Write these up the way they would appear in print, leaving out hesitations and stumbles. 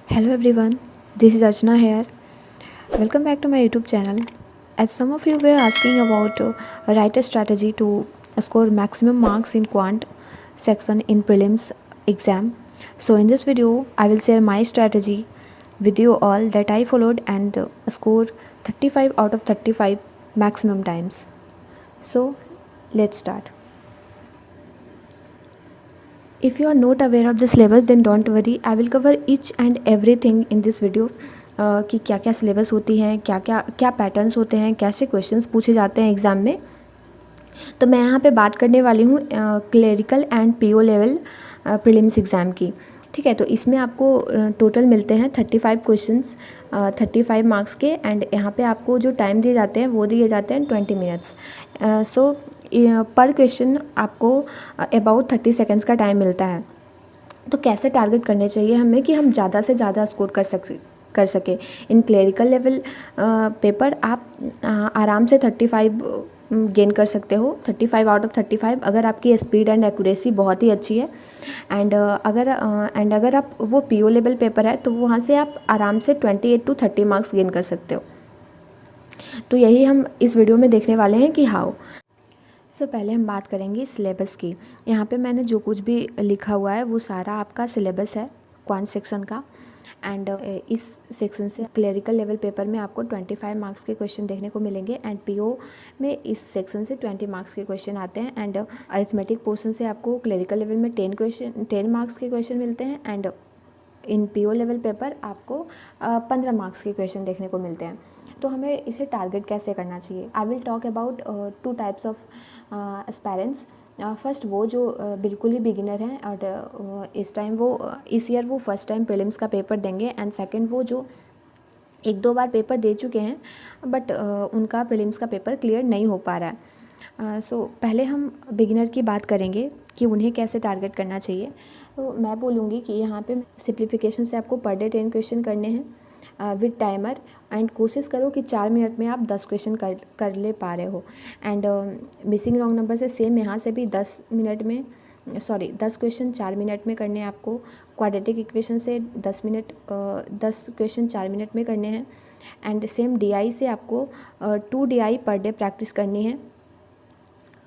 Hello everyone, this is Archana here. Welcome back to my YouTube channel. As some of you were asking about a writer strategy to score maximum marks in quant section in prelims exam. So in this video, I will share my strategy with you all that I followed and scored 35 out of 35 maximum times. So let's start. If you are not aware of the syllabus, then don't worry. I will cover each and everything in this video कि क्या क्या syllabus होती हैं, क्या patterns होते हैं, कैसे questions पूछे जाते हैं एग्ज़ाम में। तो मैं यहाँ पे बात करने वाली हूँ clerical and PO level prelims exam की। ठीक है, तो इसमें आपको टोटल मिलते हैं 35 क्वेश्चंस 35 मार्क्स के, एंड यहाँ पे आपको जो टाइम दिए जाते हैं वो दिए जाते हैं 20 मिनट्स। सो पर क्वेश्चन आपको अबाउट 30 सेकेंड्स का टाइम मिलता है। तो कैसे टारगेट करने चाहिए हमें कि हम ज़्यादा से ज़्यादा स्कोर कर सके इन क्लेरिकल लेवल पेपर। आप आराम से 35 गेन कर सकते हो, 35 आउट ऑफ 35, अगर आपकी स्पीड एंड एक्यूरेसी बहुत ही अच्छी है। एंड अगर आप वो पीओ लेवल पेपर है तो वहाँ से आप आराम से 28 to 30 मार्क्स गेन कर सकते हो। तो यही हम इस वीडियो में देखने वाले हैं कि हाउ। पहले हम बात करेंगे सिलेबस की। यहाँ पे मैंने जो कुछ भी लिखा हुआ है वो सारा आपका सिलेबस है क्वांट सेक्शन का। एंड इस सेक्शन से क्लेरिकल लेवल पेपर में आपको 25 मार्क्स के क्वेश्चन देखने को मिलेंगे, एंड पीओ में इस सेक्शन से 20 मार्क्स के क्वेश्चन आते हैं। एंड अरिथमेटिक पोर्शन से आपको क्लेरिकल लेवल में 10 मार्क्स के क्वेश्चन मिलते हैं, and in PO level paper आपको 15 मार्क्स के क्वेश्चन देखने को मिलते हैं। तो हमें इसे टारगेट कैसे करना चाहिए। I will talk about 2 types of aspirants. First वो जो बिल्कुल ही बिगिनर हैं और इस ईयर वो फर्स्ट टाइम प्रीलिम्स का पेपर देंगे, एंड सेकंड वो जो 1-2 बार पेपर दे चुके हैं बट उनका प्रीलिम्स का पेपर क्लियर नहीं हो पा रहा है। पहले हम बिगिनर की बात करेंगे कि उन्हें कैसे टारगेट करना चाहिए। तो मैं बोलूँगी कि यहाँ पे सिंप्लीफिकेशन से आपको पर डे 10 क्वेश्चन करने हैं विद टाइमर, एंड कोशिश करो कि 4 मिनट में आप 10 क्वेश्चन कर ले पा रहे हो। एंड मिसिंग रॉन्ग नंबर से सेम यहाँ से भी 10 क्वेश्चन 4 मिनट में करने हैं आपको। क्वाड्रेटिक इक्वेशन से 10 क्वेश्चन 4 मिनट में करने हैं। एंड सेम DI से आपको 2 DI पर डे प्रैक्टिस करनी है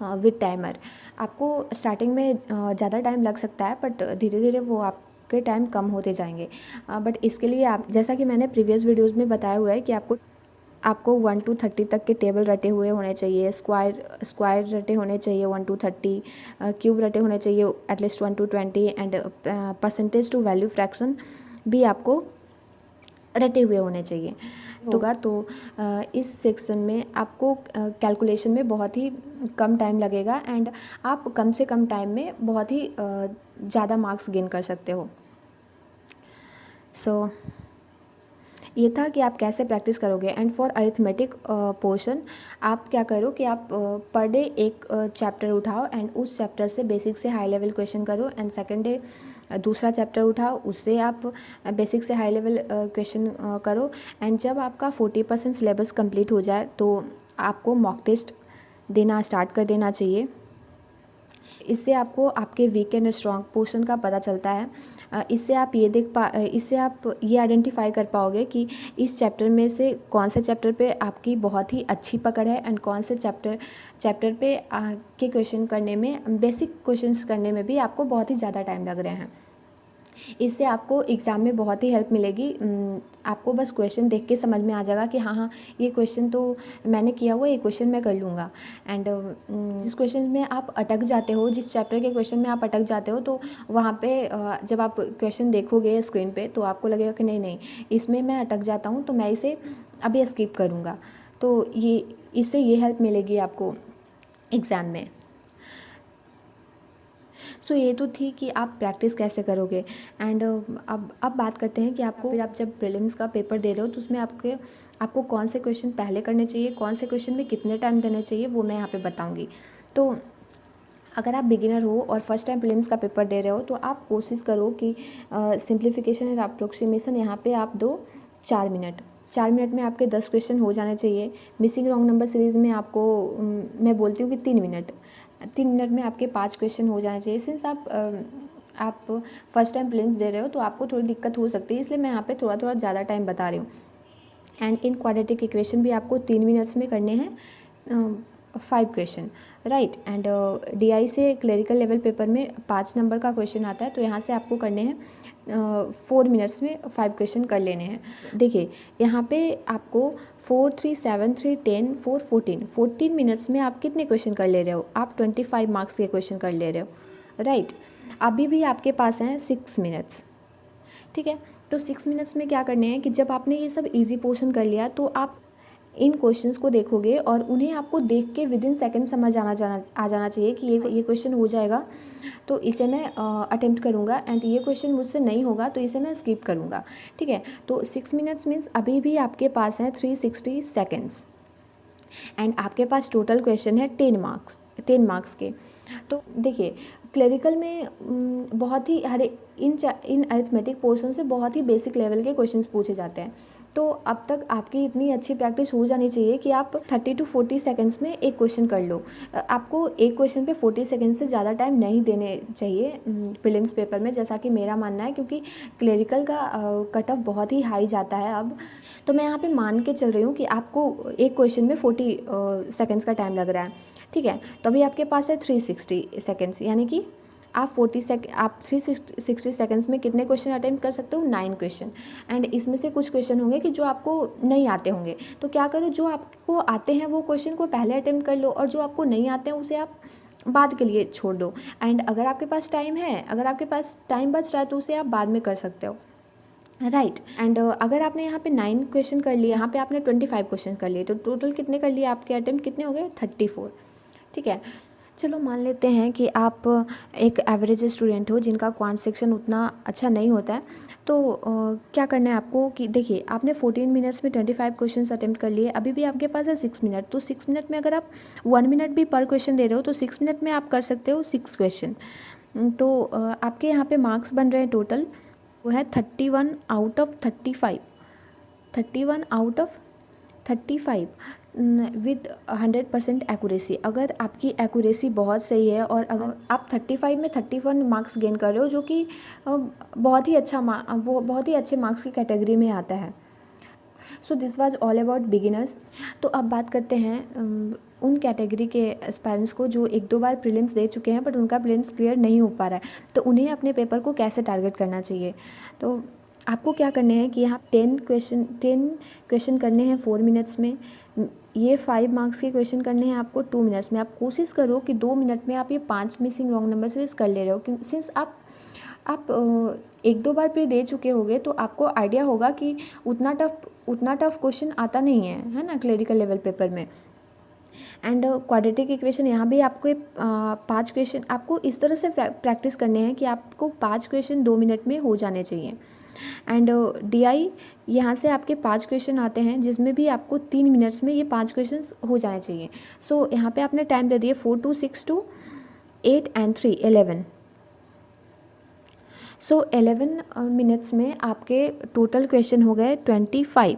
विद टाइमर। आपको स्टार्टिंग में ज़्यादा टाइम लग सकता है बट धीरे धीरे वो आपके टाइम कम होते जाएंगे। बट इसके लिए आप, जैसा कि मैंने प्रीवियस वीडियोस में बताया हुआ है कि आपको 1 to 30 तक के टेबल रटे हुए होने चाहिए, स्क्वायर रटे होने चाहिए 1 to 30, क्यूब रटे होने चाहिए at least 1 to 20, and percentage to value fraction भी आपको रटे हुए होने चाहिए होगा। तो इस सेक्शन में आपको कैलकुलेशन में बहुत ही कम टाइम लगेगा, एंड आप कम से कम टाइम में बहुत ही ज़्यादा मार्क्स गेन कर सकते हो। ये था कि आप कैसे प्रैक्टिस करोगे। एंड फॉर अरिथमेटिक पोर्शन आप क्या करो कि आप पर डे एक चैप्टर उठाओ, एंड उस चैप्टर से बेसिक से हाई लेवल क्वेश्चन करो, एंड सेकेंड डे दूसरा चैप्टर उठाओ, उससे आप बेसिक से हाई लेवल क्वेश्चन करो। एंड जब आपका 40% सिलेबस कंप्लीट हो जाए तो आपको मॉक टेस्ट देना स्टार्ट कर देना चाहिए। इससे आपको आपके वीक एंड स्ट्रॉन्ग पोर्शन का पता चलता है। इससे आप ये आइडेंटिफाई कर पाओगे कि इस चैप्टर में से कौन से चैप्टर पे आपकी बहुत ही अच्छी पकड़ है, एंड कौन से चैप्टर पे के क्वेश्चन करने में, बेसिक क्वेश्चंस करने में भी आपको बहुत ही ज़्यादा टाइम लग रहे हैं। इससे आपको एग्ज़ाम में बहुत ही हेल्प मिलेगी। आपको बस क्वेश्चन देख के समझ में आ जाएगा कि हाँ ये क्वेश्चन तो मैंने किया हुआ, ये क्वेश्चन मैं कर लूँगा। एंड जिस क्वेश्चन में आप अटक जाते हो, जिस चैप्टर के क्वेश्चन में आप अटक जाते हो, तो वहाँ पे जब आप क्वेश्चन देखोगे स्क्रीन पे तो आपको लगेगा कि नहीं इसमें मैं अटक जाता हूँ तो मैं इसे अभी स्किप करूँगा। तो इससे ये हेल्प मिलेगी आपको एग्ज़ाम में। ये तो थी कि आप प्रैक्टिस कैसे करोगे। एंड अब बात करते हैं कि फिर आप जब प्रीलिम्स का पेपर दे रहे हो तो उसमें आपको कौन से क्वेश्चन पहले करने चाहिए, कौन से क्वेश्चन में कितने टाइम देने चाहिए, वो मैं यहाँ पे बताऊँगी। तो अगर आप बिगिनर हो और फर्स्ट टाइम प्रीलिम्स का पेपर दे रहे हो तो आप कोशिश करो कि सिंप्लीफिकेशन एंड अप्रोक्सीमेशन यहाँ पे आप दो 4 मिनट। 4 मिनट में आपके 10 क्वेश्चन हो जाने चाहिए। मिसिंग रॉन्ग नंबर सीरीज़ में आपको मैं बोलती हूँ कि 3 मिनट में आपके 5 क्वेश्चन हो जाने चाहिए। सिंस आप आप फर्स्ट टाइम प्रीलिम्स दे रहे हो तो आपको थोड़ी दिक्कत हो सकती है, इसलिए मैं यहाँ पे थोड़ा थोड़ा ज़्यादा टाइम बता रही हूँ। एंड इन क्वाड्रेटिक इक्वेशन भी आपको 3 मिनट्स में करने हैं 5 क्वेश्चन, राइट। एंड DI से क्लरिकल लेवल पेपर में 5 नंबर का क्वेश्चन आता है, तो यहाँ से आपको करने हैं 4 मिनट्स में 5 क्वेश्चन कर लेने हैं। देखिए यहाँ पे आपको 4, 3, 7, 3, 10, 4, 14 मिनट्स में आप कितने क्वेश्चन कर ले रहे हो? आप 25 मार्क्स के क्वेश्चन कर ले रहे हो, राइट। अभी भी आपके पास हैं 6 मिनट्स, ठीक है। तो 6 मिनट्स में क्या करने हैं कि जब आपने ये सब इजी पोर्शन कर लिया तो आप इन क्वेश्चंस को देखोगे और उन्हें आपको देख के विदिन सेकंड समझ आ जाना चाहिए कि ये क्वेश्चन हो जाएगा तो इसे मैं अटेम्प्ट करूँगा, एंड ये क्वेश्चन मुझसे नहीं होगा तो इसे मैं स्किप करूँगा, ठीक है। तो 6 मिनट्स मीन्स अभी भी आपके पास है 360 सेकेंड्स, एंड आपके पास टोटल क्वेश्चन है 10 मार्क्स के। तो देखिए क्लरिकल में बहुत ही इन अरिथमेटिक पोर्शन से बहुत ही बेसिक लेवल के क्वेश्चंस पूछे जाते हैं। तो अब तक आपकी इतनी अच्छी प्रैक्टिस हो जानी चाहिए कि आप 30 to 40 सेकंड्स में एक क्वेश्चन कर लो। आपको एक क्वेश्चन पे 40 सेकंड से ज़्यादा टाइम नहीं देने चाहिए प्रीलिम्स पेपर में, जैसा कि मेरा मानना है, क्योंकि क्लरिकल का कट ऑफ बहुत ही हाई जाता है अब। तो मैं यहाँ पे मान के चल रही हूँ कि आपको एक क्वेश्चन में 40 सेकंड्स का टाइम लग रहा है, ठीक है। तो अभी आपके पास है 360 सेकंड्स, यानी कि आप 360 सेकंड्स में कितने क्वेश्चन अटेम्प्ट कर सकते हो? 9 क्वेश्चन। एंड इसमें से कुछ क्वेश्चन होंगे कि जो आपको नहीं आते होंगे, तो क्या करो, जो आपको आते हैं वो क्वेश्चन को पहले अटेम्प्ट कर लो, और जो आपको नहीं आते हैं उसे आप बाद के लिए छोड़ दो। एंड अगर आपके पास टाइम है, अगर आपके पास टाइम बच रहा है तो उसे आप बाद में कर सकते हो, राइट। एंड अगर आपने यहाँ पे 9 क्वेश्चन कर लिए, यहाँ पे आपने 25 क्वेश्चन कर लिए, तो टोटल कितने कर लिए? आपके अटेम्प्ट कितने हो गए? 34, ठीक है। चलो मान लेते हैं कि आप एक एवरेज स्टूडेंट हो जिनका क्वांट सेक्शन उतना अच्छा नहीं होता है, तो क्या करना है आपको कि देखिए आपने 14 मिनट्स में 25 क्वेश्चंस अटेम्प्ट कर लिए, अभी भी आपके पास है 6 मिनट। तो 6 मिनट में अगर आप 1 मिनट भी पर क्वेश्चन दे रहे हो तो 6 मिनट में आप कर सकते हो 6 क्वेश्चन। तो आपके यहाँ पे मार्क्स बन रहे हैं टोटल, वो है 31 out of 35, 31 out of 35 with 100% accuracy. अगर आपकी एक्यूरेसी बहुत सही है और अगर आप 35 में 31 मार्क्स गेन कर रहे हो, जो कि बहुत ही अच्छे मार्क्स की कैटेगरी में आता है। So this was all about beginners. तो अब बात करते हैं उन कैटेगरी के एस्पायरेंट्स को जो 1-2 बार प्रीलिम्स दे चुके हैं बट उनका प्रीलिम्स क्लियर नहीं हो पा रहा है, तो उन्हें अपने पेपर को कैसे टारगेट करना चाहिए। तो आपको क्या करने हैं कि यहाँ 10 क्वेश्चन करने हैं 4 मिनट्स में, ये 5 मार्क्स के क्वेश्चन करने हैं आपको 2 मिनट्स में। आप कोशिश करो कि 2 मिनट में आप ये 5 मिसिंग रॉन्ग नंबर सीरीज कर ले रहे हो, क्योंकि सिंस आप 1-2 बार प्री दे चुके होगे तो आपको आइडिया होगा कि उतना टफ क्वेश्चन आता नहीं है ना क्लरिकल लेवल पेपर में। एंड क्वाड्रेटिक इक्वेशन यहाँ भी आपको 5 क्वेश्चन आपको इस तरह से प्रैक्टिस करने हैं कि आपको 5 क्वेश्चन 2 मिनट में हो जाने चाहिए। एंड DI यहाँ से आपके 5 क्वेश्चन आते हैं जिसमें भी आपको 3 मिनट्स में ये 5 क्वेश्चन हो जाने चाहिए। सो यहाँ पे आपने टाइम दे दिए 4, 2, 6, 2, 8 एंड 3, 11। सो 11 मिनट्स में आपके टोटल क्वेश्चन हो गए 25,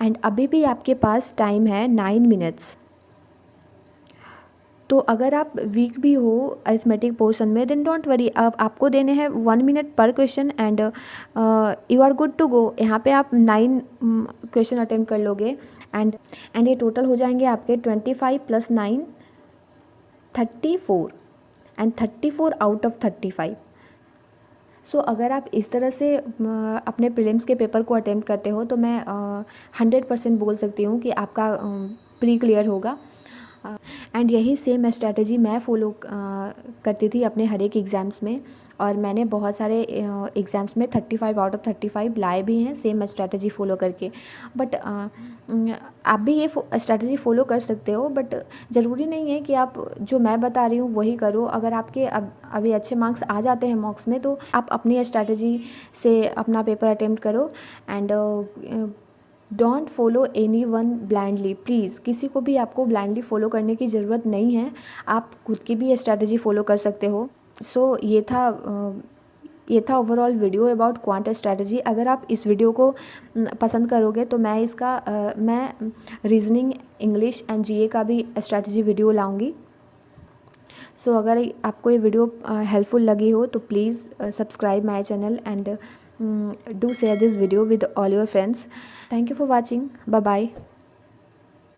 एंड अभी भी आपके पास टाइम है 9 मिनट्स। तो अगर आप वीक भी हो अरिथमेटिक पोर्शन में देन डोंट वरी, अब आपको देने हैं 1 मिनट पर question and you are good to go. यहाँ पे आप 9 क्वेश्चन अटेम्प्ट कर लोगे एंड ये टोटल हो जाएंगे आपके 25 + 9 34, एंड 34 आउट ऑफ 35। सो अगर आप इस तरह से अपने प्रीलिम्स के पेपर को अटेम्प्ट करते हो तो मैं 100% बोल सकती हूँ कि आपका प्री क्लियर होगा। एंड यही सेम स्ट्रैटेजी मैं फॉलो करती थी अपने हर एक एग्ज़ाम्स में, और मैंने बहुत सारे एग्ज़ाम्स में 35 आउट ऑफ 35 लाए भी हैं सेम स्ट्रैटेजी फॉलो करके। बट आप भी ये स्ट्रैटेजी फॉलो कर सकते हो, बट ज़रूरी नहीं है कि आप जो मैं बता रही हूँ वही करो। अगर आपके अभी अच्छे मार्क्स आ जाते हैं मॉक्स में तो आप अपनी स्ट्रैटेजी से अपना पेपर अटेम्प्ट करो। And don't follow any one blindly, please किसी को भी आपको ब्लाइंडली फॉलो करने की ज़रूरत नहीं है, आप खुद की भी स्ट्रैटेजी फॉलो कर सकते हो। सो ये था overall video about quant strategy. अगर आप इस वीडियो को पसंद करोगे तो मैं रीजनिंग, इंग्लिश एंड GA का भी स्ट्रैटेजी वीडियो लाऊंगी। सो अगर आपको ये वीडियो हेल्पफुल लगी हो तो please subscribe my channel and do share this video with all your friends. Thank you for watching. Bye bye.